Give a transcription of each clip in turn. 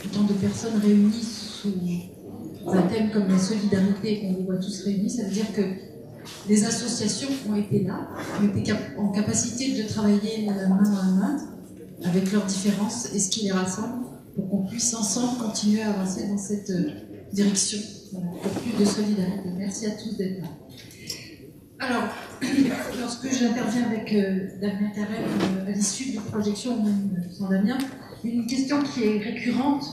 autant de personnes réunies sous un thème comme la solidarité, on les voit tous réunis, ça veut dire que les associations ont été là, ont été en capacité de travailler main dans la main avec leurs différences et ce qui les rassemble pour qu'on puisse ensemble continuer à avancer dans cette direction. Voilà, pour plus de solidarité. Merci à tous d'être là. Alors, lorsque j'interviens avec Damien Carême à l'issue de projection, ou même sans Damien, une question qui est récurrente,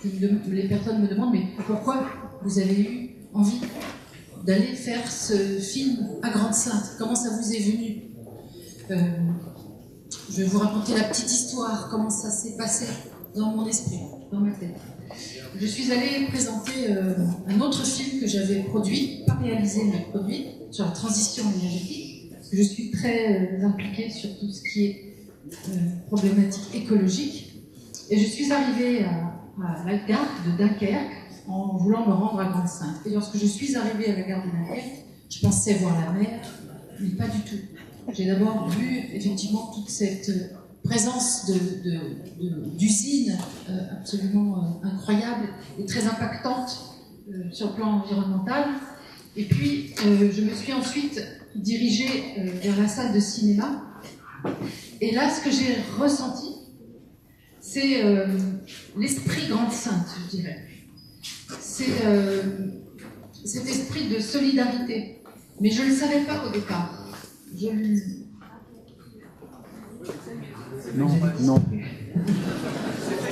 les personnes me demandent, mais pourquoi vous avez eu envie d'aller faire ce film à Grande-Synthe? Comment ça vous est venu? Je vais vous raconter la petite histoire, comment ça s'est passé dans mon esprit, dans ma tête. Je suis allée présenter un autre film que j'avais produit, pas réalisé mais produit, sur la transition énergétique, parce que je suis très impliquée sur tout ce qui est problématique écologique. Et je suis arrivée à la gare de Dunkerque en voulant me rendre à Grande-Synthe. Et lorsque je suis arrivée à la gare de Dunkerque, je pensais voir la mer, mais pas du tout. J'ai d'abord vu effectivement toute cette présence d'usines absolument incroyable et très impactante sur le plan environnemental. Et puis, je me suis ensuite dirigée vers la salle de cinéma. Et là, ce que j'ai ressenti, c'est l'esprit Grande-Synthe, je dirais. C'est cet esprit de solidarité. Mais je ne le savais pas au départ. Non, non.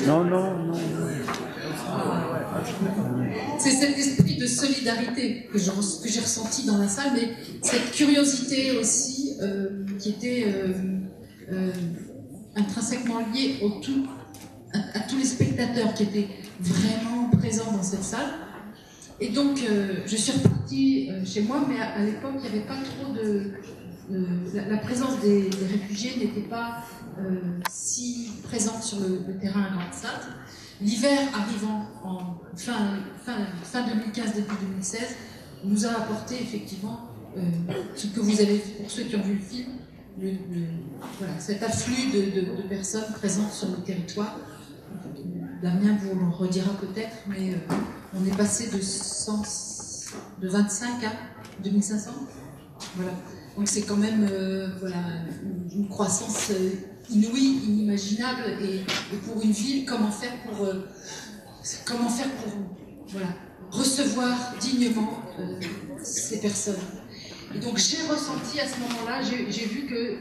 Non, non, non. C'est cet esprit de solidarité que j'ai ressenti dans la salle, mais cette curiosité aussi qui était intrinsèquement liée à tous les spectateurs qui étaient vraiment présents dans cette salle. Et donc, je suis repartie chez moi, mais à l'époque, il n'y avait pas trop la présence des réfugiés n'était pas si présente sur le terrain à Grande-Synthe. L'hiver arrivant en fin 2015, début 2016, nous a apporté effectivement ce que vous avez vu, pour ceux qui ont vu le film, voilà, cet afflux de personnes présentes sur le territoire. Damien vous le redira peut-être, mais on est passé de 25 à 2500. Voilà. Donc c'est quand même voilà, une croissance inouïe, inimaginable, et pour une ville, comment faire pour voilà, recevoir dignement ces personnes. Et donc j'ai ressenti à ce moment-là, j'ai vu que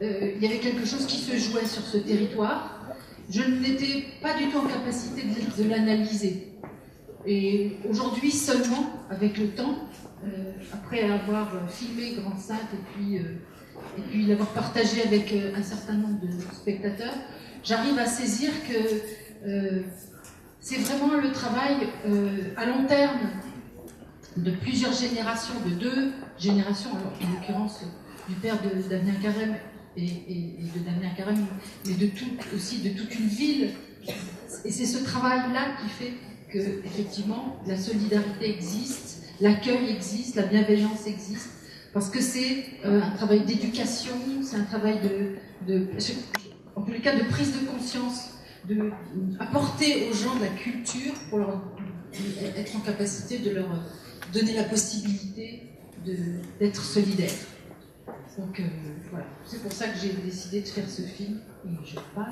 il y avait quelque chose qui se jouait sur ce territoire. Je n'étais pas du tout en capacité de l'analyser. Et aujourd'hui seulement, avec le temps, après avoir filmé Grande-Synthe et puis l'avoir partagé avec un certain nombre de spectateurs, j'arrive à saisir que c'est vraiment le travail à long terme de plusieurs générations, de 2 générations, alors en l'occurrence du père de Damien Carême et de Damien Carême, mais aussi de toute une ville. Et c'est ce travail-là qui fait que, effectivement, la solidarité existe, l'accueil existe, la bienveillance existe, parce que c'est un travail d'éducation, c'est un travail en tous les cas, de prise de conscience, d'apporter aux gens de la culture pour être en capacité de leur donner la possibilité d'être solidaires. Donc voilà, c'est pour ça que j'ai décidé de faire ce film, et je passe.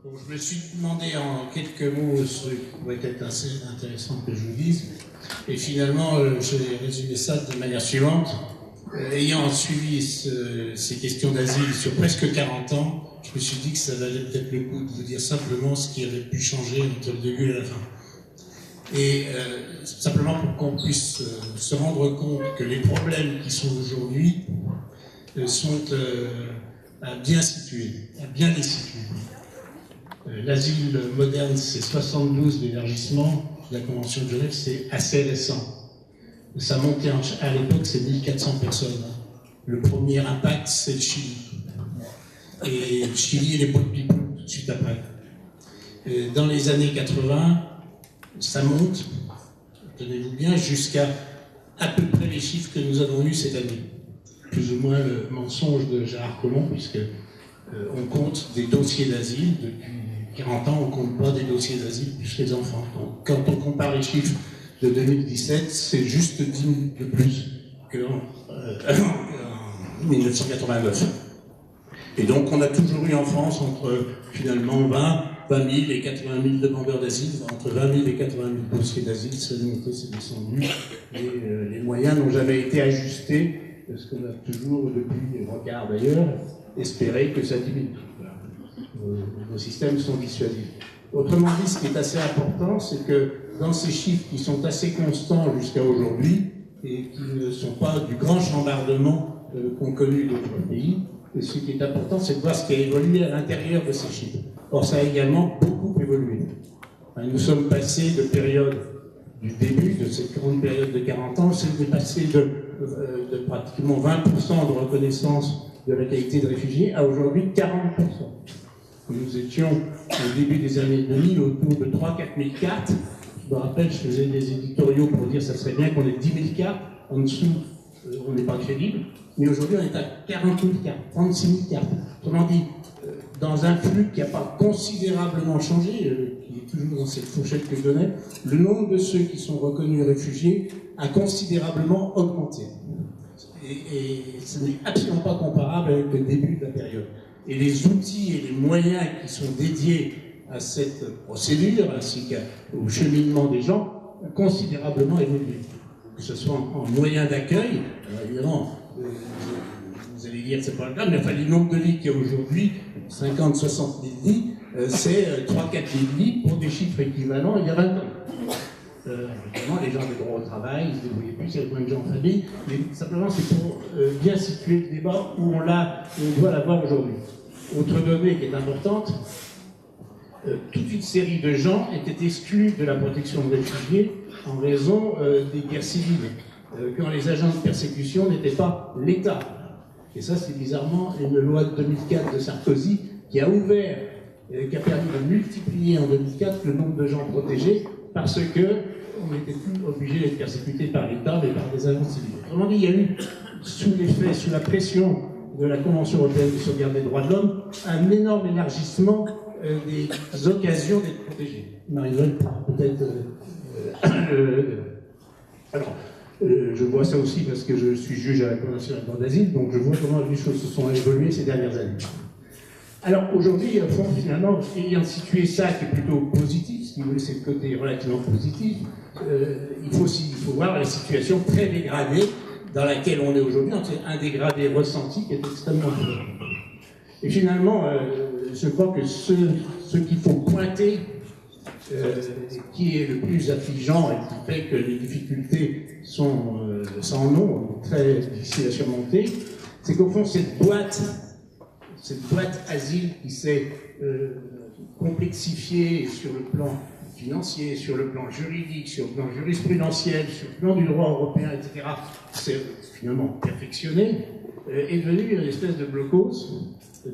Bon, je me suis demandé en quelques mots ce qui pourrait être assez intéressant que je vous dise, et finalement j'ai résumé ça de manière suivante. Ayant suivi ces questions d'asile sur presque 40 ans, je me suis dit que ça valait peut-être le coup de vous dire simplement ce qui avait pu changer entre le début et la fin. Et simplement pour qu'on puisse se rendre compte que les problèmes qui sont aujourd'hui sont à bien situer, à bien les situer. L'asile moderne, c'est 72 d'élargissement. La Convention de Genève, c'est assez récent. Sa montée à l'époque, c'est 1400 personnes. Le premier impact, c'est le Chili. Et le Chili et les Potes People tout de suite après. Dans les années 80, ça monte, tenez-vous bien, jusqu'à à peu près les chiffres que nous avons eus cette année. Plus ou moins le mensonge de Gérard Collomb, puisque on compte des dossiers d'asile. Depuis 40 ans, on ne compte pas des dossiers d'asile plus les enfants. Donc, quand on compare les chiffres de 2017, c'est juste 10 000 de plus qu'en 1989. Et donc, on a toujours eu en France entre finalement 20 000 et 80 000 demandeurs d'asile, entre 20 000 et 80 000 dossiers d'asile, c'est monté, c'est descendu. Et les moyens n'ont jamais été ajustés, parce qu'on a toujours, depuis Rocard d'ailleurs, espéré que ça diminue. Voilà. Nos systèmes sont dissuasifs. Autrement dit, ce qui est assez important, c'est que dans ces chiffres qui sont assez constants jusqu'à aujourd'hui, et qui ne sont pas du grand chambardement qu'ont connu d'autres pays, et ce qui est important, c'est de voir ce qui a évolué à l'intérieur de ces chiffres. Or, ça a également beaucoup évolué. Nous sommes passés de période du début de cette grande période de 40 ans, c'est passé de pratiquement 20% de reconnaissance de la qualité de réfugié à aujourd'hui 40%. Nous étions au début des années 2000 autour de 3 4 000 cartes. Je me rappelle, je faisais des éditoriaux pour dire que ça serait bien qu'on ait 10 000 cartes. En dessous, on n'est pas crédible. Mais aujourd'hui, on est à 40 000 cartes, 36 000 cartes. Autrement dit, dans un flux qui n'a pas considérablement changé, qui est toujours dans cette fourchette que je donnais, le nombre de ceux qui sont reconnus réfugiés a considérablement augmenté. Et ce n'est absolument pas comparable avec le début de la période. Et les outils et les moyens qui sont dédiés à cette procédure, ainsi qu'au cheminement des gens, ont considérablement évolué. Que ce soit en moyens d'accueil, évidemment, vous allez dire que c'est pas le cas, mais enfin, le nombre de lits qu'il y a aujourd'hui, 50 60 000 lits, c'est 3 4 000 lits pour des chiffres équivalents il y a 20 ans. Évidemment, les gens ont le droit au travail, ils ne se débrouillent plus, il y a moins de gens en famille, mais simplement c'est pour bien situer le débat où on doit l'avoir aujourd'hui. Autre donnée qui est importante, toute une série de gens étaient exclus de la protection de réfugiés en raison des guerres civiles, quand les agents de persécution n'étaient pas l'État. Et ça, c'est bizarrement une loi de 2004 de Sarkozy qui a ouvert, qui a permis de multiplier en 2004 le nombre de gens protégés parce qu'on n'était plus obligé d'être persécuté par l'État, mais par des agents civils. Autrement dit, il y a eu, sous l'effet, sous la pression de la Convention européenne de sauvegarde des droits de l'homme, un énorme élargissement des occasions d'être protégés. Marie-Noël pourra peut-être... Alors, je vois ça aussi parce que je suis juge à la Cour nationale de droit d'asile, donc je vois comment les choses se sont évoluées ces dernières années. Alors aujourd'hui, au fond, finalement, ayant situé ça qui est plutôt positif, ce qui veut c'est le côté relativement positif, il faut voir la situation très dégradée dans laquelle on est aujourd'hui, un dégradé ressenti qui est extrêmement fort. Et finalement, je crois que ce qu'il faut pointer, qui est le plus affligeant et qui fait que les difficultés sont sans nom, très difficiles à surmonter, c'est qu'au fond, cette boîte asile qui s'est complexifiée sur le plan financier, sur le plan juridique, sur le plan jurisprudentiel, sur le plan du droit européen, etc., c'est finalement perfectionné, est devenue une espèce de blocos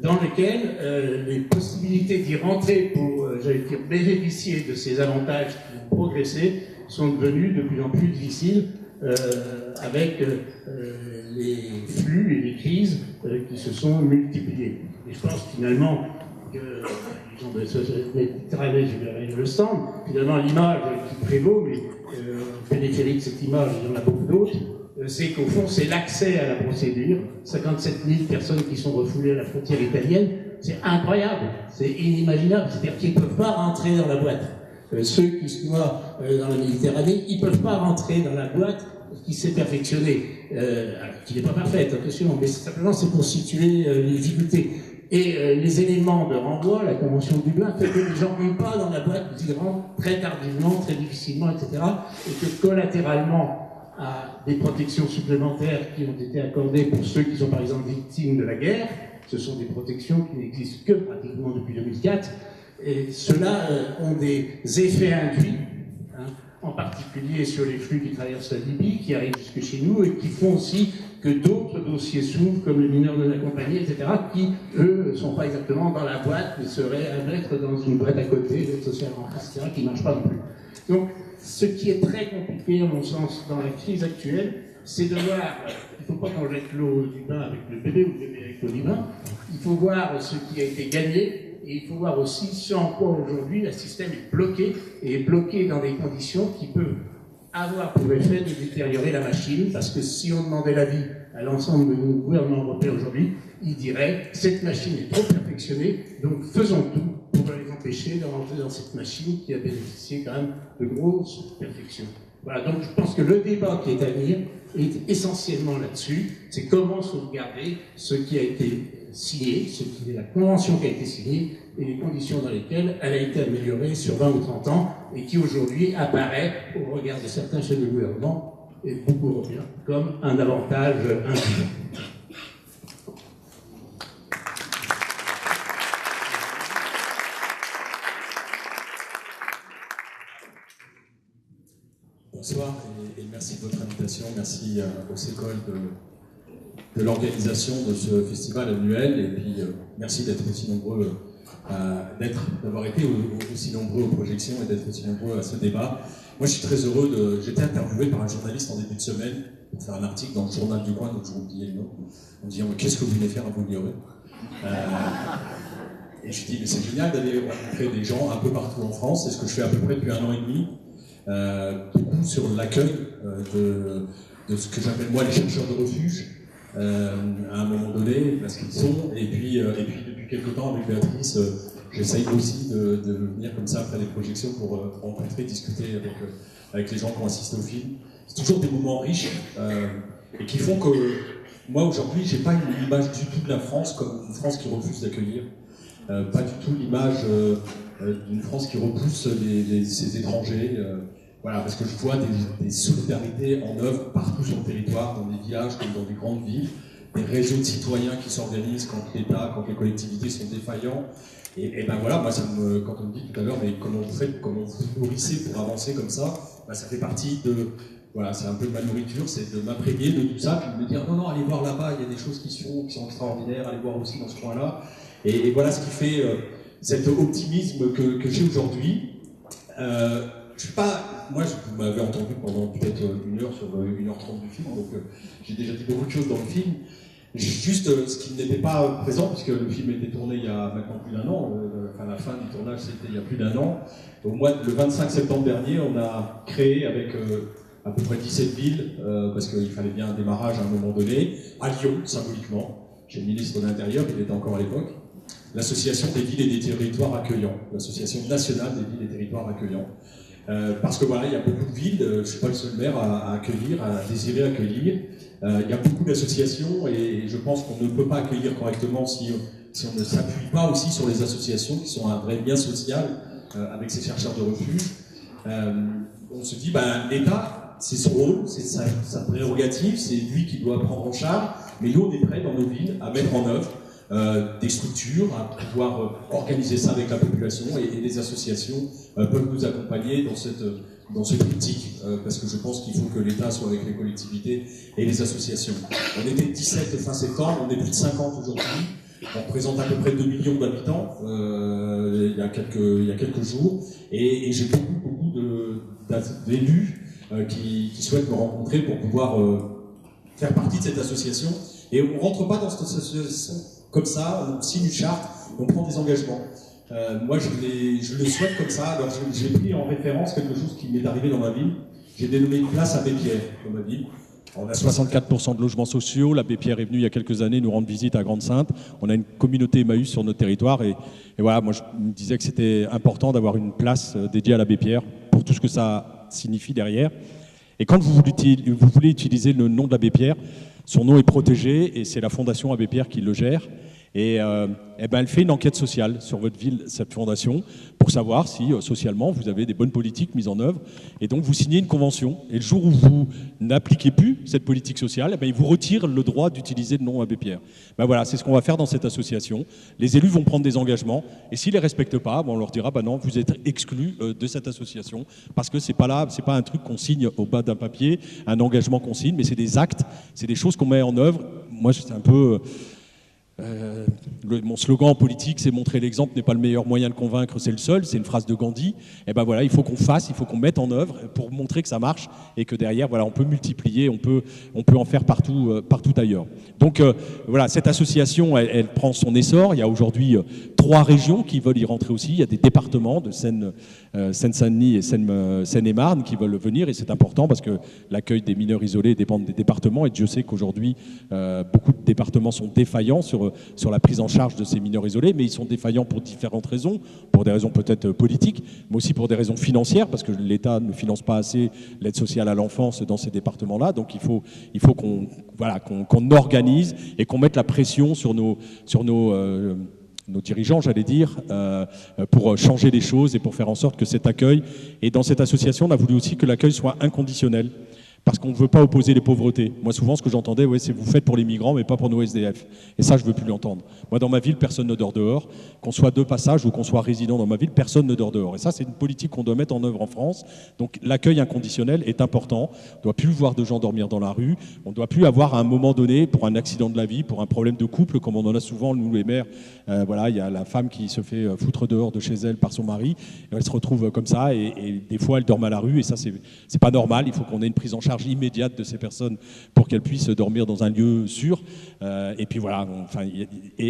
dans lequel les possibilités d'y rentrer pour, j'allais dire, bénéficier de ces avantages qui ont progressé sont devenues de plus en plus difficiles avec les flux et les crises qui se sont multipliées. Et je pense finalement que les gens de travailler le stand, finalement l'image qui prévaut, mais en périphérie de cette image, il y en a beaucoup d'autres, c'est qu'au fond, c'est l'accès à la procédure. 57 000 personnes qui sont refoulées à la frontière italienne, c'est incroyable, c'est inimaginable. C'est-à-dire qu'ils ne peuvent pas rentrer dans la boîte. Ceux qui se noient dans la Méditerranée, ils ne peuvent pas rentrer dans la boîte qui s'est perfectionnée, qui n'est pas parfaite, attention, mais simplement c'est pour situer les difficultés. Et les éléments de renvoi, la Convention de Dublin, fait que les gens n'ont pas dans la boîte, ils rentrent très tardivement, très difficilement, etc. Et que collatéralement, à des protections supplémentaires qui ont été accordées pour ceux qui sont par exemple victimes de la guerre, ce sont des protections qui n'existent que pratiquement depuis 2004, et ceux-là ont des effets induits, en particulier sur les flux qui traversent la Libye, qui arrivent jusque chez nous, et qui font aussi que d'autres dossiers s'ouvrent, comme les mineurs non accompagnés, etc., qui, eux, ne sont pas exactement dans la boîte, mais seraient à mettre dans une boîte à côté, l'aide sociale en France, etc., qui ne marche pas non plus. Donc, ce qui est très compliqué, à mon sens, dans la crise actuelle, c'est de voir, il ne faut pas qu'on jette l'eau du bain avec le bébé ou le bébé avec l'eau du bain, il faut voir ce qui a été gagné, et il faut voir aussi ce en quoi aujourd'hui le système est bloqué, et est bloqué dans des conditions qui peuvent avoir pour effet de détériorer la machine, parce que si on demandait l'avis à l'ensemble de nos gouvernements européens aujourd'hui, ils diraient cette machine est trop perfectionnée, donc faisons tout pour les empêcher de rentrer dans cette machine qui a bénéficié quand même de grosses perfections. Voilà, donc je pense que le débat qui est à venir est essentiellement là-dessus, c'est comment sauvegarder ce qui a été signé, ce qui est la convention qui a été signée et les conditions dans lesquelles elle a été améliorée sur 20 ou 30 ans et qui aujourd'hui apparaît, au regard de certains chefs de gouvernement et beaucoup européens, comme un avantage insuffisant. Bonsoir et merci de votre invitation, merci aux écoles de l'organisation de ce festival annuel et puis merci d'être aussi nombreux, d'avoir été aussi nombreux aux projections et d'être aussi nombreux à ce débat. Moi je suis très heureux, j'étais interviewé par un journaliste en début de semaine pour faire un article dans le journal du coin, donc j'ai oublié le nom, en me disant qu'est-ce que vous venez faire à Bouilleret et je lui dis mais c'est génial d'aller rencontrer des gens un peu partout en France, c'est ce que je fais à peu près depuis 1 an et demi. Beaucoup sur l'accueil de ce que j'appelle moi les chercheurs de refuge à un moment donné, parce qu'ils sont, et puis depuis quelques temps avec Béatrice, j'essaye aussi de venir comme ça après les projections pour rencontrer, discuter avec les gens qui ont assisté au film. C'est toujours des moments riches et qui font que moi aujourd'hui j'ai pas une image du tout de la France comme une France qui refuse d'accueillir, pas du tout l'image d'une France qui repousse ses étrangers. Voilà, parce que je vois des solidarités en œuvre partout sur le territoire, dans des villages comme dans des grandes villes, des réseaux de citoyens qui s'organisent quand l'État, quand les collectivités sont défaillants. Et ben voilà, moi quand on me dit tout à l'heure, mais comment vous faites, comment vous vous nourrissez pour avancer comme ça, ben ça fait partie de, voilà, c'est un peu de ma nourriture, c'est de m'imprégner de tout ça, puis de me dire non, allez voir là-bas, il y a des choses qui se font, qui sont extraordinaires, allez voir aussi dans ce coin-là. Et voilà ce qui fait cet optimisme que j'ai aujourd'hui. Je suis pas, moi vous m'avez entendu pendant peut-être 1 heure sur 1h30 du film, donc j'ai déjà dit beaucoup de choses dans le film. Juste ce qui n'était pas présent, puisque le film a été tourné il y a maintenant plus d'1 an, enfin la fin du tournage c'était il y a plus d'1 an. Le 25 septembre dernier, on a créé avec à peu près 17 villes, parce qu'il fallait bien un démarrage à un moment donné, à Lyon symboliquement, chez le ministre de l'Intérieur, il était encore à l'époque, l'association des villes et des territoires accueillants, l'association nationale des villes et territoires accueillants. Parce que voilà, il y a beaucoup de villes, je ne suis pas le seul maire à accueillir, à désirer accueillir. Il y a beaucoup d'associations et je pense qu'on ne peut pas accueillir correctement si on ne s'appuie pas aussi sur les associations qui sont un vrai lien social avec ces chercheurs de refuge. On se dit, l'État, c'est son rôle, c'est sa prérogative, c'est lui qui doit prendre en charge, mais nous on est prêts dans nos villes à mettre en œuvre des structures, à pouvoir organiser ça avec la population et les associations peuvent nous accompagner dans ce triptyque, parce que je pense qu'il faut que l'État soit avec les collectivités et les associations. On était 17 fin septembre, on est plus de 50 aujourd'hui, on représente à peu près 2 millions d'habitants il y a quelques jours, et j'ai beaucoup d'élus qui souhaitent me rencontrer pour pouvoir faire partie de cette association, et on ne rentre pas dans cette association comme ça, on signe une charte, on prend des engagements. Moi, je le souhaite comme ça. Alors, j'ai pris en référence quelque chose qui m'est arrivé dans ma ville. J'ai dénommé une place Abbé Pierre dans ma ville. On a 64% de logements sociaux. L'Abbé Pierre est venu il y a quelques années nous rendre visite à Grande-Sainte. On a une communauté Emmaüs sur notre territoire. Et voilà, moi, je me disais que c'était important d'avoir une place dédiée à l'Abbé Pierre pour tout ce que ça signifie derrière. Et quand vous voulez utiliser le nom de l'Abbé Pierre, son nom est protégé et c'est la Fondation Abbé Pierre qui le gère. Et elle fait une enquête sociale sur votre ville, cette fondation, pour savoir si socialement vous avez des bonnes politiques mises en œuvre. Et donc vous signez une convention. Et le jour où vous n'appliquez plus cette politique sociale, ils vous retirent le droit d'utiliser le nom Abbé Pierre. Voilà, c'est ce qu'on va faire dans cette association. Les élus vont prendre des engagements. Et s'ils ne les respectent pas, on leur dira non, vous êtes exclus de cette association. Parce que c'est pas un truc qu'on signe au bas d'un papier, un engagement qu'on signe, mais c'est des actes, c'est des choses qu'on met en œuvre. Moi, c'est un peu... mon slogan en politique, c'est montrer l'exemple n'est pas le meilleur moyen de convaincre, c'est le seul. C'est une phrase de Gandhi. Et voilà, il faut qu'on fasse, il faut qu'on mette en œuvre pour montrer que ça marche et que derrière, voilà, on peut multiplier, on peut en faire partout ailleurs. Donc voilà, cette association, elle prend son essor. Il y a aujourd'hui 3 régions qui veulent y rentrer aussi. Il y a des départements de Seine-Saint-Denis et Seine-et-Marne qui veulent venir, et c'est important parce que l'accueil des mineurs isolés dépend des départements. Et Dieu sait qu'aujourd'hui, beaucoup de départements sont défaillants sur la prise en charge de ces mineurs isolés, mais ils sont défaillants pour différentes raisons, pour des raisons peut-être politiques, mais aussi pour des raisons financières, parce que l'État ne finance pas assez l'aide sociale à l'enfance dans ces départements-là. Donc il faut qu'on organise et qu'on mette la pression sur nos dirigeants, j'allais dire, pour changer les choses et pour faire en sorte que cet accueil, et dans cette association, on a voulu aussi que l'accueil soit inconditionnel. Parce qu'on ne veut pas opposer les pauvretés. Moi, souvent, ce que j'entendais, c'est vous faites pour les migrants, mais pas pour nos SDF. Et ça, je ne veux plus l'entendre. Moi, dans ma ville, personne ne dort dehors. Qu'on soit de passage ou qu'on soit résident dans ma ville, personne ne dort dehors. Et ça, c'est une politique qu'on doit mettre en œuvre en France. Donc, l'accueil inconditionnel est important. On ne doit plus voir de gens dormir dans la rue. On ne doit plus avoir, à un moment donné, pour un accident de la vie, pour un problème de couple, comme on en a souvent, nous, les mères, il y a la femme qui se fait foutre dehors de chez elle par son mari. Elle se retrouve comme ça, et des fois, elle dort à la rue. Et ça, c'est pas normal. Il faut qu'on ait une prise en charge immédiate de ces personnes pour qu'elles puissent dormir dans un lieu sûr. Et puis voilà,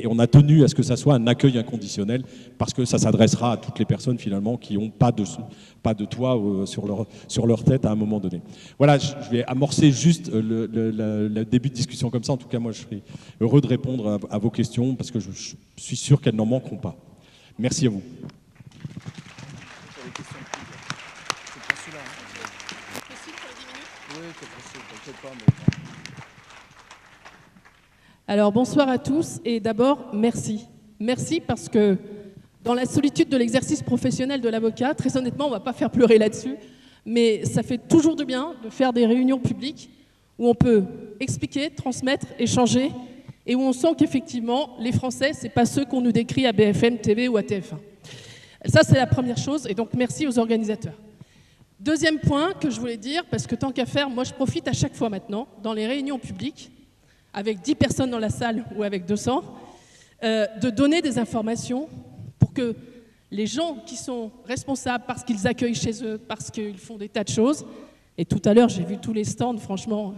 on a tenu à ce que ça soit un accueil inconditionnel, parce que ça s'adressera à toutes les personnes finalement qui n'ont pas de toit sur leur tête à un moment donné. Voilà, je vais amorcer juste le début de discussion comme ça. En tout cas, moi, je serai heureux de répondre à vos questions, parce que je suis sûr qu'elles n'en manqueront pas. Merci à vous. Alors bonsoir à tous, et d'abord merci. Merci parce que dans la solitude de l'exercice professionnel de l'avocat, très honnêtement, on ne va pas faire pleurer là-dessus, mais ça fait toujours du bien de faire des réunions publiques où on peut expliquer, transmettre, échanger, et où on sent qu'effectivement, les Français, ce n'est pas ceux qu'on nous décrit à BFM TV ou à TF1. Ça, c'est la première chose, et donc merci aux organisateurs. Deuxième point que je voulais dire, parce que tant qu'à faire, moi je profite à chaque fois maintenant, dans les réunions publiques, avec 10 personnes dans la salle ou avec 200, de donner des informations pour que les gens qui sont responsables parce qu'ils accueillent chez eux, parce qu'ils font des tas de choses, et tout à l'heure j'ai vu tous les stands, franchement,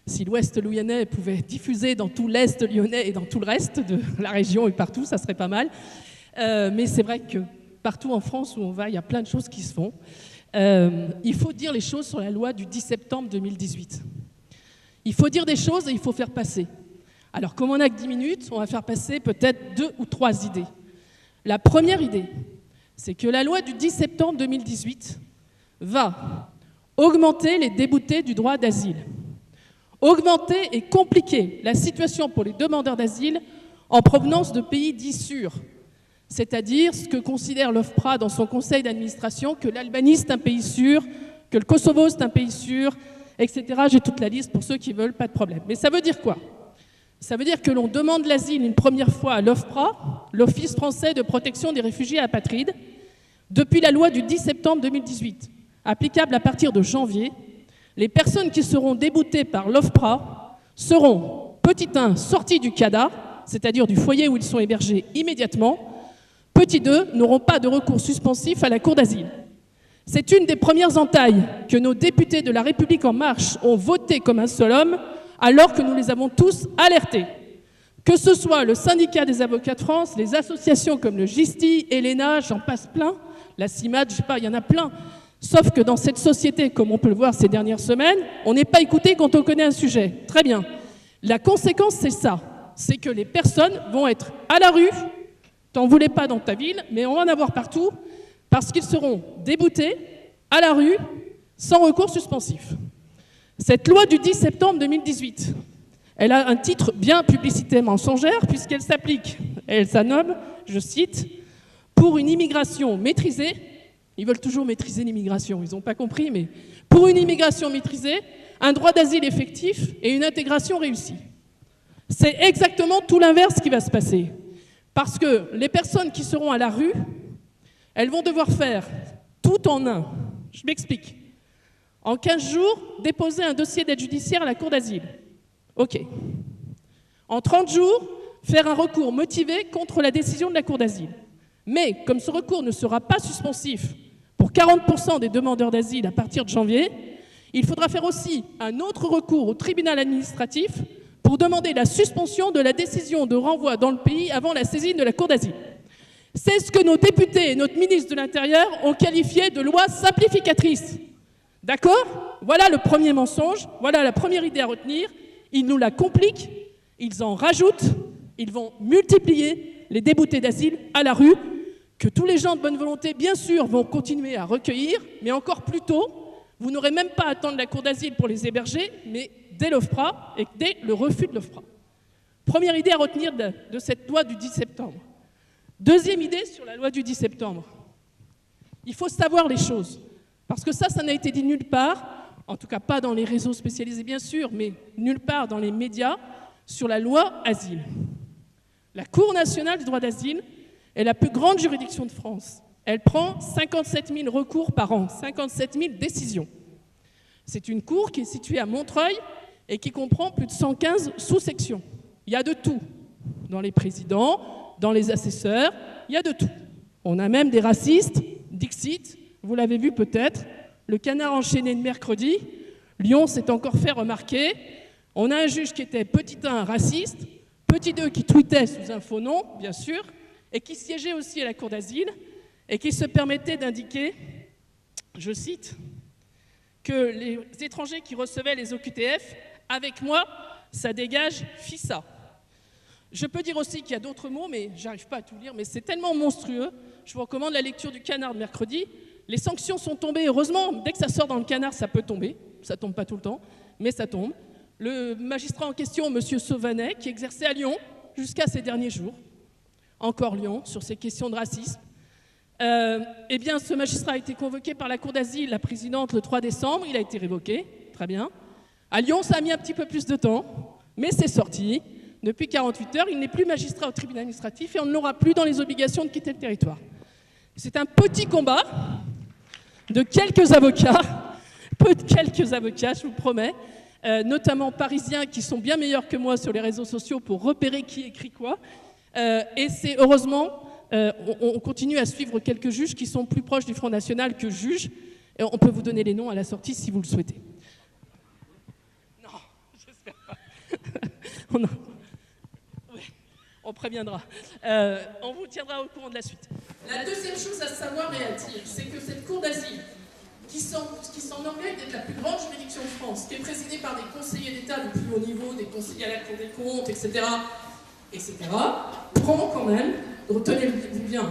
si l'Ouest lyonnais pouvait diffuser dans tout l'Est lyonnais et dans tout le reste de la région et partout, ça serait pas mal. Mais c'est vrai que partout en France où on va, il y a plein de choses qui se font. Il faut dire les choses sur la loi du 10 septembre 2018. Il faut dire des choses et il faut faire passer. Alors, comme on n'a que 10 minutes, on va faire passer peut-être 2 ou 3 idées. La première idée, c'est que la loi du 10 septembre 2018 va augmenter les déboutés du droit d'asile, augmenter et compliquer la situation pour les demandeurs d'asile en provenance de pays dits sûrs, c'est-à-dire ce que considère l'OFPRA dans son conseil d'administration, que l'Albanie c'est un pays sûr, que le Kosovo c'est un pays sûr, etc. J'ai toute la liste pour ceux qui veulent, pas de problème. Mais ça veut dire quoi? Ça veut dire que l'on demande l'asile une première fois à l'OFPRA, l'Office français de protection des réfugiés apatrides, depuis la loi du 10 septembre 2018, applicable à partir de janvier. Les personnes qui seront déboutées par l'OFPRA seront, petit 1, sorties du CADA, c'est-à-dire du foyer où ils sont hébergés immédiatement. Petit 2, n'auront pas de recours suspensif à la Cour d'asile. C'est une des premières entailles que nos députés de La République En Marche ont votées comme un seul homme, alors que nous les avons tous alertés. Que ce soit le syndicat des avocats de France, les associations comme le GISTI, ELENA, j'en passe plein, la CIMAD, je sais pas, il y en a plein. Sauf que dans cette société, comme on peut le voir ces dernières semaines, on n'est pas écouté quand on connaît un sujet. Très bien. La conséquence, c'est ça. C'est que les personnes vont être à la rue, t'en voulais pas dans ta ville, mais on va en avoir partout, parce qu'ils seront déboutés, à la rue, sans recours suspensif. Cette loi du 10 septembre 2018, Elle a un titre bien publicité mensongère puisqu'elle s'applique, elle s'annomme, je cite, « Pour une immigration maîtrisée », ils veulent toujours maîtriser l'immigration, ils n'ont pas compris, mais « Pour une immigration maîtrisée, un droit d'asile effectif et une intégration réussie ». C'est exactement tout l'inverse qui va se passer. Parce que les personnes qui seront à la rue, elles vont devoir faire tout en un. Je m'explique. En 15 jours, déposer un dossier d'aide judiciaire à la cour d'asile. OK. En 30 jours, faire un recours motivé contre la décision de la cour d'asile. Mais comme ce recours ne sera pas suspensif pour 40% des demandeurs d'asile à partir de janvier, il faudra faire aussi un autre recours au tribunal administratif pour demander la suspension de la décision de renvoi dans le pays avant la saisine de la cour d'asile. C'est ce que nos députés et notre ministre de l'Intérieur ont qualifié de loi simplificatrice. D'accord? Voilà le premier mensonge, voilà la première idée à retenir. Ils nous la compliquent, ils en rajoutent, ils vont multiplier les déboutés d'asile à la rue, que tous les gens de bonne volonté, bien sûr, vont continuer à recueillir, mais encore plus tôt, vous n'aurez même pas à attendre la cour d'asile pour les héberger, mais dès l'OFPRA et dès le refus de l'OFPRA. Première idée à retenir de cette loi du 10 septembre. Deuxième idée sur la loi du 10 septembre. Il faut savoir les choses, parce que ça n'a été dit nulle part, en tout cas pas dans les réseaux spécialisés bien sûr, mais nulle part dans les médias, sur la loi asile. La Cour nationale du droit d'asile est la plus grande juridiction de France. Elle prend 57 000 recours par an, 57 000 décisions. C'est une cour qui est située à Montreuil et qui comprend plus de 115 sous-sections. Il y a de tout. Dans les présidents, dans les assesseurs, il y a de tout. On a même des racistes, Dixit, vous l'avez vu peut-être, le canard enchaîné de mercredi, Lyon s'est encore fait remarquer. On a un juge qui était petit 1 raciste, petit 2 qui tweetait sous un faux nom, bien sûr, et qui siégeait aussi à la cour d'asile, et qui se permettait d'indiquer, je cite, que les étrangers qui recevaient les OQTF, avec moi, ça dégage FISA. Je peux dire aussi qu'il y a d'autres mots, mais j'arrive pas à tout lire, mais c'est tellement monstrueux. Je vous recommande la lecture du Canard de mercredi. Les sanctions sont tombées, heureusement, dès que ça sort dans le Canard, ça peut tomber. Ça tombe pas tout le temps, mais ça tombe. Le magistrat en question, M. Sauvanet, qui exerçait à Lyon jusqu'à ces derniers jours, encore Lyon, sur ces questions de racisme, eh bien, ce magistrat a été convoqué par la cour d'asile, la présidente, le 3 décembre. Il a été révoqué, très bien. À Lyon, ça a mis un petit peu plus de temps, mais c'est sorti. Depuis 48 heures, il n'est plus magistrat au tribunal administratif et on ne l'aura plus dans les obligations de quitter le territoire. C'est un petit combat de quelques avocats, je vous promets, notamment parisiens qui sont bien meilleurs que moi sur les réseaux sociaux pour repérer qui écrit quoi. Et c'est heureusement... on continue à suivre quelques juges qui sont plus proches du Front National que juges. Et on peut vous donner les noms à la sortie si vous le souhaitez. Non, j'espère pas. On préviendra. On vous tiendra au courant de la suite. La deuxième chose à savoir et à dire, c'est que cette cour d'asile, qui s'enorgueille d'être la plus grande juridiction de France, qui est présidée par des conseillers d'État du plus haut niveau, des conseillers à la Cour des comptes, etc., prend quand même, retenez-vous bien,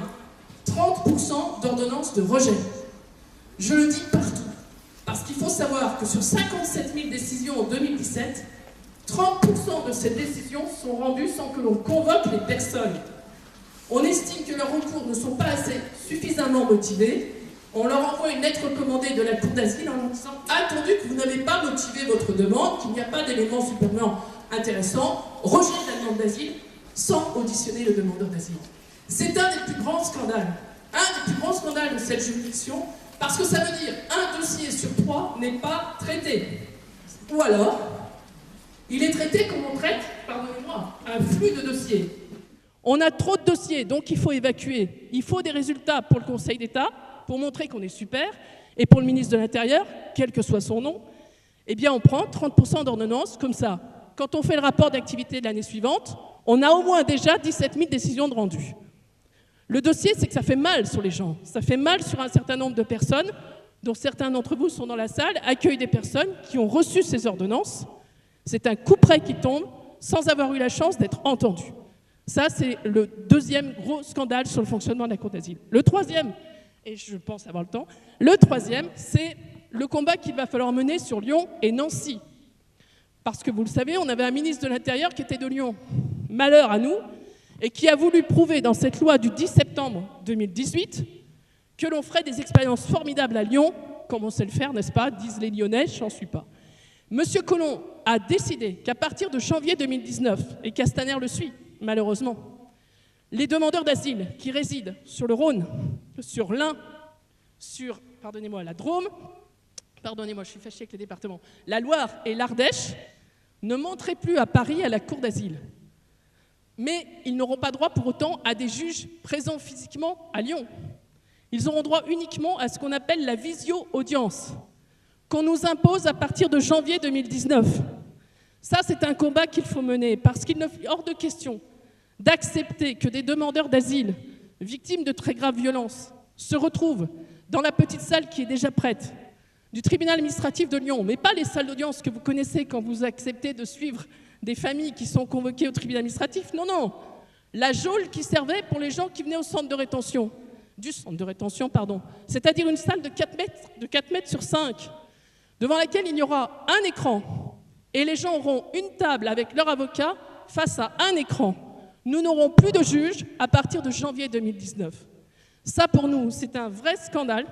30% d'ordonnances de rejet. Je le dis partout, parce qu'il faut savoir que sur 57 000 décisions en 2017, 30% de ces décisions sont rendues sans que l'on convoque les personnes. On estime que leurs recours ne sont pas assez suffisamment motivés. On leur envoie une lettre recommandée de la Cour d'asile en leur disant « Attendu que vous n'avez pas motivé votre demande, qu'il n'y a pas d'éléments supérieurement intéressants, rejet de la demande d'asile sans auditionner le demandeur d'asile. » C'est un des plus grands scandales. Un des plus grands scandales de cette juridiction, parce que ça veut dire un dossier sur 3 n'est pas traité. Ou alors, il est traité comme on traite, pardonnez-moi, un flux de dossiers. On a trop de dossiers, donc il faut évacuer. Il faut des résultats pour le Conseil d'État, pour montrer qu'on est super, et pour le ministre de l'Intérieur, quel que soit son nom, eh bien on prend 30% d'ordonnances comme ça. Quand on fait le rapport d'activité de l'année suivante, on a au moins déjà 17 000 décisions de rendues. Le dossier, c'est que ça fait mal sur les gens. Ça fait mal sur un certain nombre de personnes, dont certains d'entre vous sont dans la salle, accueillent des personnes qui ont reçu ces ordonnances. C'est un couperet qui tombe sans avoir eu la chance d'être entendu. Ça, c'est le deuxième gros scandale sur le fonctionnement de la Cour d'asile. Le troisième, et je pense avoir le temps, le troisième, c'est le combat qu'il va falloir mener sur Lyon et Nancy. Parce que vous le savez, on avait un ministre de l'Intérieur qui était de Lyon. Malheur à nous, et qui a voulu prouver dans cette loi du 10 septembre 2018 que l'on ferait des expériences formidables à Lyon, comme on sait le faire, n'est-ce pas, disent les Lyonnais, j'en suis pas. Monsieur Collomb a décidé qu'à partir de janvier 2019, et Castaner le suit, malheureusement, les demandeurs d'asile qui résident sur le Rhône, sur l'Ain, sur, pardonnez-moi, la Drôme, pardonnez-moi, je suis fâchée avec les départements, la Loire et l'Ardèche, ne monteraient plus à Paris à la cour d'asile. Mais ils n'auront pas droit pour autant à des juges présents physiquement à Lyon. Ils auront droit uniquement à ce qu'on appelle la visio-audience, qu'on nous impose à partir de janvier 2019. Ça, c'est un combat qu'il faut mener, parce qu'il est hors de question d'accepter que des demandeurs d'asile, victimes de très graves violences, se retrouvent dans la petite salle qui est déjà prête, du tribunal administratif de Lyon, mais pas les salles d'audience que vous connaissez quand vous acceptez de suivre des familles qui sont convoquées au tribunal administratif. Non, non, la geôle qui servait pour les gens qui venaient au centre de rétention, c'est-à-dire une salle de 4 mètres sur 5, devant laquelle il y aura un écran, et les gens auront une table avec leur avocat face à un écran. Nous n'aurons plus de juges à partir de janvier 2019. Ça, pour nous, c'est un vrai scandale,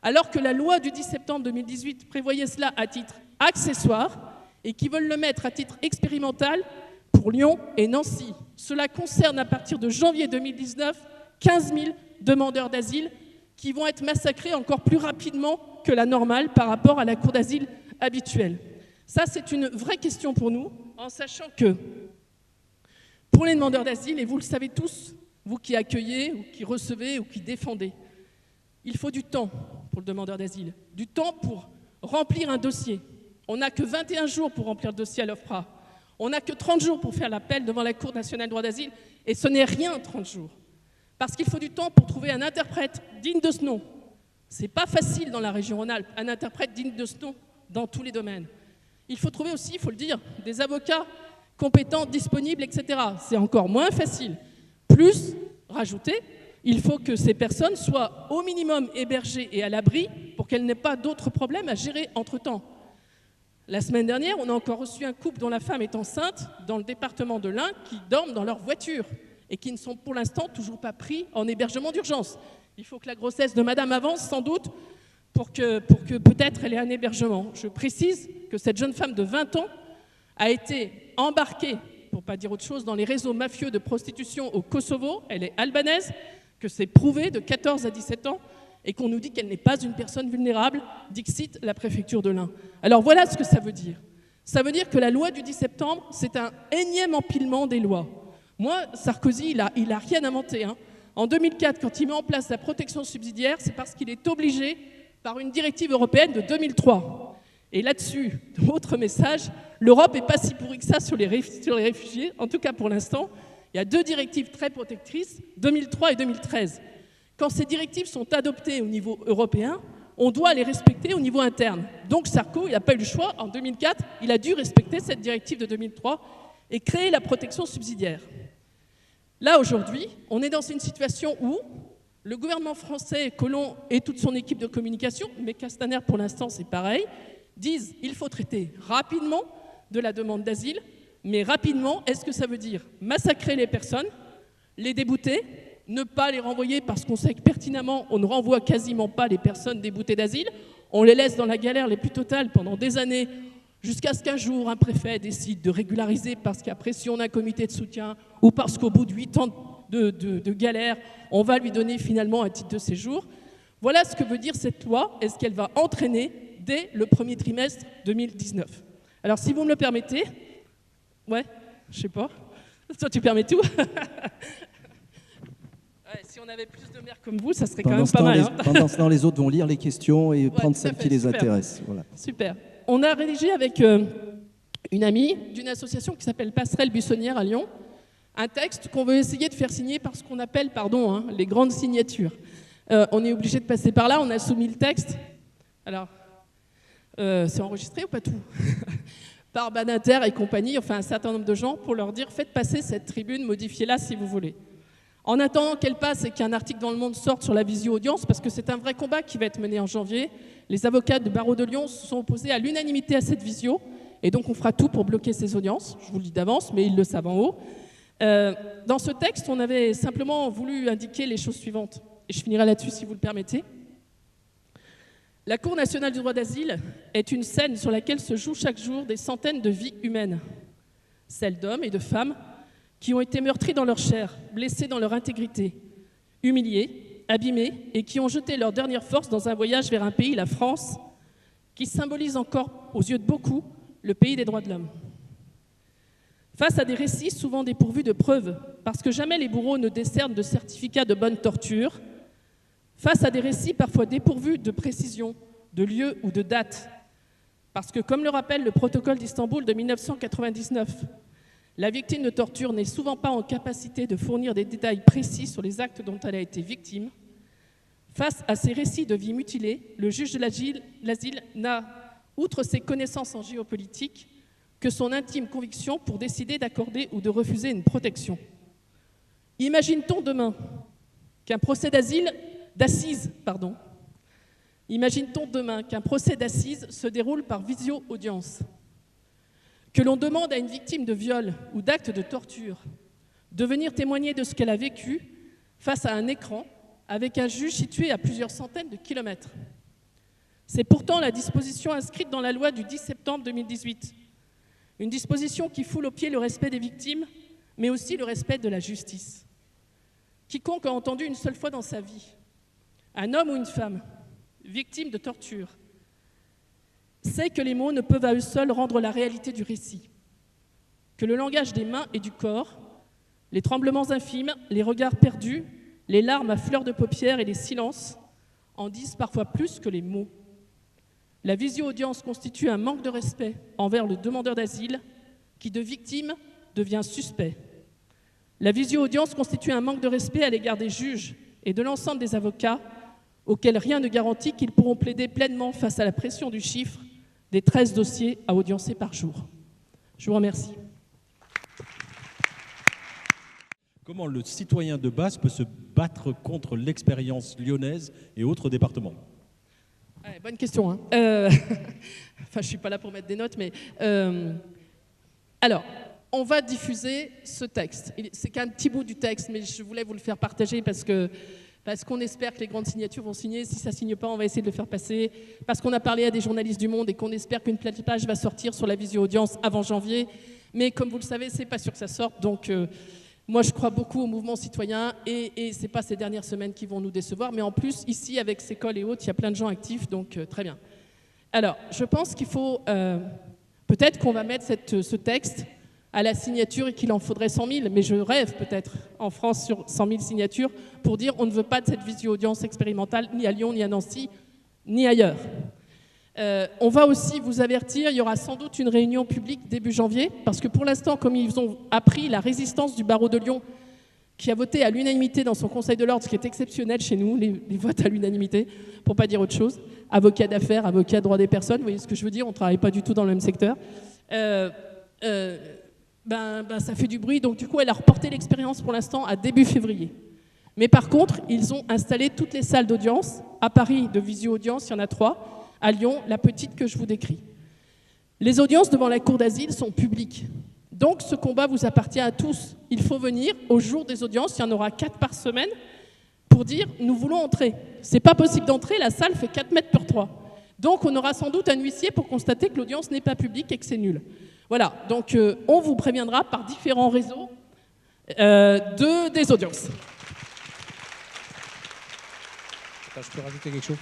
alors que la loi du 10 septembre 2018 prévoyait cela à titre accessoire et qui veulent le mettre à titre expérimental pour Lyon et Nancy. Cela concerne à partir de janvier 2019 15 000 demandeurs d'asile qui vont être massacrés encore plus rapidement que la normale par rapport à la cour d'asile habituelle. Ça, c'est une vraie question pour nous, en sachant que pour les demandeurs d'asile, et vous le savez tous, vous qui accueillez, ou qui recevez, ou qui défendez, il faut du temps pour le demandeur d'asile, du temps pour remplir un dossier. On n'a que 21 jours pour remplir le dossier à l'OFPRA. On n'a que 30 jours pour faire l'appel devant la Cour nationale du droit d'asile, et ce n'est rien 30 jours. Parce qu'il faut du temps pour trouver un interprète digne de ce nom. C'est pas facile dans la région Rhône-Alpes, un interprète digne de ce nom dans tous les domaines. Il faut trouver aussi, il faut le dire, des avocats compétents, disponibles, etc. C'est encore moins facile. Plus, rajouter, il faut que ces personnes soient au minimum hébergées et à l'abri pour qu'elles n'aient pas d'autres problèmes à gérer entre-temps. La semaine dernière, on a encore reçu un couple dont la femme est enceinte dans le département de l'Ain qui dorment dans leur voiture et qui ne sont pour l'instant toujours pas pris en hébergement d'urgence. Il faut que la grossesse de madame avance sans doute pour que peut-être elle ait un hébergement. Je précise que cette jeune femme de 20 ans a été embarquée, pour ne pas dire autre chose, dans les réseaux mafieux de prostitution au Kosovo. Elle est albanaise, que c'est prouvé de 14 à 17 ans, et qu'on nous dit qu'elle n'est pas une personne vulnérable, dixit la préfecture de l'Ain. Alors voilà ce que ça veut dire. Ça veut dire que la loi du 10 septembre, c'est un énième empilement des lois. Moi, Sarkozy, il a rien inventé. En 2004, quand il met en place la protection subsidiaire, c'est parce qu'il est obligé par une directive européenne de 2003. Et là-dessus, autre message, l'Europe n'est pas si pourrie que ça sur les réfugiés, en tout cas pour l'instant. Il y a 2 directives très protectrices, 2003 et 2013. Quand ces directives sont adoptées au niveau européen, on doit les respecter au niveau interne. Donc Sarko, il n'a pas eu le choix. En 2004, il a dû respecter cette directive de 2003 et créer la protection subsidiaire. Là, aujourd'hui, on est dans une situation où le gouvernement français, Collomb et toute son équipe de communication, mais Castaner pour l'instant c'est pareil, disent qu'il faut traiter rapidement de la demande d'asile, mais rapidement, est-ce que ça veut dire massacrer les personnes, les débouter, ne pas les renvoyer parce qu'on sait que pertinemment, on ne renvoie quasiment pas les personnes déboutées d'asile, on les laisse dans la galère les plus totales pendant des années, jusqu'à ce qu'un jour, un préfet décide de régulariser parce qu'après, si on a un comité de soutien ou parce qu'au bout de 8 ans de galère, on va lui donner finalement un titre de séjour. Voilà ce que veut dire cette loi et ce qu'elle va entraîner dès le premier trimestre 2019. Alors, si vous me le permettez, ouais, je sais pas, toi tu permets tout. Ouais, si on avait plus de maires comme vous, ça serait quand même pas mal. Pendant ce temps, les autres vont lire les questions et prendre celles qui les intéressent. Voilà. Super. On a rédigé avec une amie d'une association qui s'appelle Passerelle Buissonnière à Lyon, un texte qu'on veut essayer de faire signer par ce qu'on appelle, les grandes signatures. On est obligé de passer par là, on a soumis le texte. Alors, c'est enregistré ou pas tout? Par Banater et compagnie, enfin un certain nombre de gens, pour leur dire faites passer cette tribune, modifiez-la si vous voulez. En attendant qu'elle passe et qu'un article dans Le Monde sorte sur la visio-audience, parce que c'est un vrai combat qui va être mené en janvier, les avocats du barreau de Lyon se sont opposés à l'unanimité à cette visio, Et donc on fera tout pour bloquer ces audiences, je vous le dis d'avance, mais ils le savent en haut. Dans ce texte, on avait simplement voulu indiquer les choses suivantes. Et je finirai là-dessus si vous le permettez. La Cour nationale du droit d'asile est une scène sur laquelle se jouent chaque jour des centaines de vies humaines, celles d'hommes et de femmes qui ont été meurtris dans leur chair, blessés dans leur intégrité, humiliés, abîmés et qui ont jeté leur dernière force dans un voyage vers un pays, la France, qui symbolise encore, aux yeux de beaucoup, le pays des droits de l'homme. Face à des récits souvent dépourvus de preuves, parce que jamais les bourreaux ne décernent de certificat de bonne torture, face à des récits parfois dépourvus de précision, de lieu ou de date, parce que, comme le rappelle le protocole d'Istanbul de 1999, la victime de torture n'est souvent pas en capacité de fournir des détails précis sur les actes dont elle a été victime. Face à ces récits de vie mutilée, le juge de l'asile n'a, outre ses connaissances en géopolitique, que son intime conviction pour décider d'accorder ou de refuser une protection. Imagine-t-on demain qu'un procès d'assises se déroule par visio-audience, que l'on demande à une victime de viol ou d'acte de torture de venir témoigner de ce qu'elle a vécu face à un écran avec un juge situé à plusieurs centaines de kilomètres. C'est pourtant la disposition inscrite dans la loi du 10 septembre 2018, une disposition qui foule aux pieds le respect des victimes, mais aussi le respect de la justice. Quiconque a entendu une seule fois dans sa vie un homme ou une femme victime de torture sait que les mots ne peuvent à eux seuls rendre la réalité du récit, que le langage des mains et du corps, les tremblements infimes, les regards perdus, les larmes à fleur de paupières et les silences en disent parfois plus que les mots. La visio-audience constitue un manque de respect envers le demandeur d'asile qui, de victime, devient suspect. La visio-audience constitue un manque de respect à l'égard des juges et de l'ensemble des avocats auxquels rien ne garantit qu'ils pourront plaider pleinement face à la pression du chiffre des 13 dossiers à audiencer par jour. Je vous remercie. Comment le citoyen de base peut se battre contre l'expérience lyonnaise et autres départements ? Ouais, bonne question. Hein. Enfin, je ne suis pas là pour mettre des notes, mais... Alors, on va diffuser ce texte. C'est qu'un petit bout du texte, mais je voulais vous le faire partager parce qu'on espère que les grandes signatures vont signer. Si ça ne signe pas, on va essayer de le faire passer. Parce qu'on a parlé à des journalistes du Monde et qu'on espère qu'une page va sortir sur la visio-audience avant janvier. Mais comme vous le savez, ce n'est pas sûr que ça sorte. Donc, moi, je crois beaucoup au mouvement citoyen et ce n'est pas ces dernières semaines qui vont nous décevoir. Mais en plus, ici, avec Sécole et autres, il y a plein de gens actifs. Donc, très bien. Alors, je pense qu'il faut... peut-être qu'on va mettre ce texte à la signature et qu'il en faudrait 100 000, mais je rêve peut-être en France sur 100 000 signatures pour dire on ne veut pas de cette visio-audience expérimentale ni à Lyon, ni à Nancy, ni ailleurs. On va aussi vous avertir, il y aura sans doute une réunion publique début janvier, parce que pour l'instant, comme ils ont appris la résistance du barreau de Lyon, qui a voté à l'unanimité dans son conseil de l'ordre, ce qui est exceptionnel chez nous, les votes à l'unanimité, pour ne pas dire autre chose, avocat d'affaires, avocat de droit des personnes, vous voyez ce que je veux dire, on ne travaille pas du tout dans le même secteur. Ça fait du bruit, donc du coup elle a reporté l'expérience pour l'instant à début février. Mais par contre, ils ont installé toutes les salles d'audience. À Paris, de visio-audience, il y en a 3. À Lyon, la petite que je vous décris. Les audiences devant la cour d'asile sont publiques. Donc ce combat vous appartient à tous. Il faut venir au jour des audiences, il y en aura 4 par semaine, pour dire nous voulons entrer. C'est pas possible d'entrer, la salle fait 4 mètres pour 3. Donc on aura sans doute un huissier pour constater que l'audience n'est pas publique et que c'est nul. Voilà, donc on vous préviendra par différents réseaux des audiences. Je peux rajouter quelque chose ?